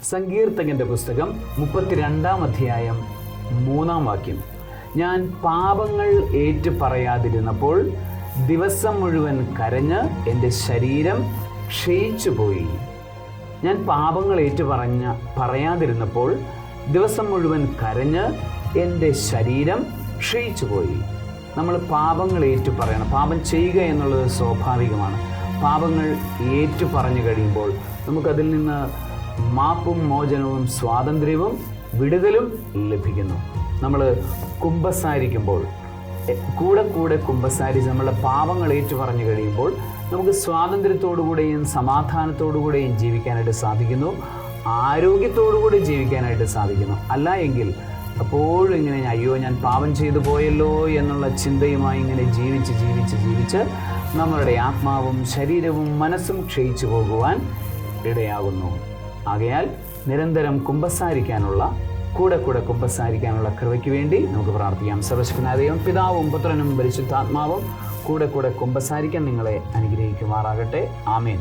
സങ്കീർത്തകന്റെ പുസ്തകം 32-ാം അധ്യായം 3-ാം വാക്യം. ഞാൻ പാപങ്ങൾ ഏറ്റു പറയാതിരുന്നപ്പോൾ ദിവസം മുഴുവൻ കരഞ്ഞ് എൻ്റെ ശരീരം ക്ഷയിച്ചുപോയി. ഞാൻ പാപങ്ങൾ ഏറ്റു പറയാതിരുന്നപ്പോൾ ദിവസം മുഴുവൻ കരഞ്ഞ് എൻ്റെ ശരീരം ക്ഷയിച്ചുപോയി. നമ്മൾ പാപങ്ങൾ ഏറ്റു പറയണം. പാപം ചെയ്യുക എന്നുള്ളത് സ്വാഭാവികമാണ്. പാപങ്ങൾ ഏറ്റു പറഞ്ഞു കഴിയുമ്പോൾ നമുക്കതിൽ നിന്ന് മാപ്പും മോചനവും സ്വാതന്ത്ര്യവും വിടുതലും ലഭിക്കുന്നു. നമ്മൾ കുമ്പസാരിക്കുമ്പോൾ കൂടെ കുമ്പസാരിച്ച് നമ്മളുടെ പാപങ്ങൾ ഏറ്റു പറഞ്ഞു കഴിയുമ്പോൾ നമുക്ക് സ്വാതന്ത്ര്യത്തോടുകൂടെയും സമാധാനത്തോടുകൂടെയും ജീവിക്കാനായിട്ട് സാധിക്കുന്നു, ആരോഗ്യത്തോടുകൂടി ജീവിക്കാനായിട്ട് സാധിക്കുന്നു. അല്ല എങ്കിൽ അപ്പോഴും ഇങ്ങനെ അയ്യോ ഞാൻ പാപം ചെയ്തു പോയല്ലോ എന്നുള്ള ചിന്തയുമായി ഇങ്ങനെ ജീവിച്ച് നമ്മളുടെ ആത്മാവും ശരീരവും മനസ്സും ക്ഷയിച്ചു പോകുവാൻ ഇടയാകുന്നു. ആകയാൽ നിരന്തരം കൂടെ കുമ്പസാരിക്കാനുള്ള കൃപയ്ക്ക് വേണ്ടി നമുക്ക് പ്രാർത്ഥിക്കാം. സർവശക്തനായ ദൈവം പിതാവും പുത്രനും പരിശുദ്ധാത്മാവും കൂടെ കുമ്പസാരിക്കാൻ നിങ്ങളെ അനുഗ്രഹിക്കുമാറാകട്ടെ. ആമേൻ.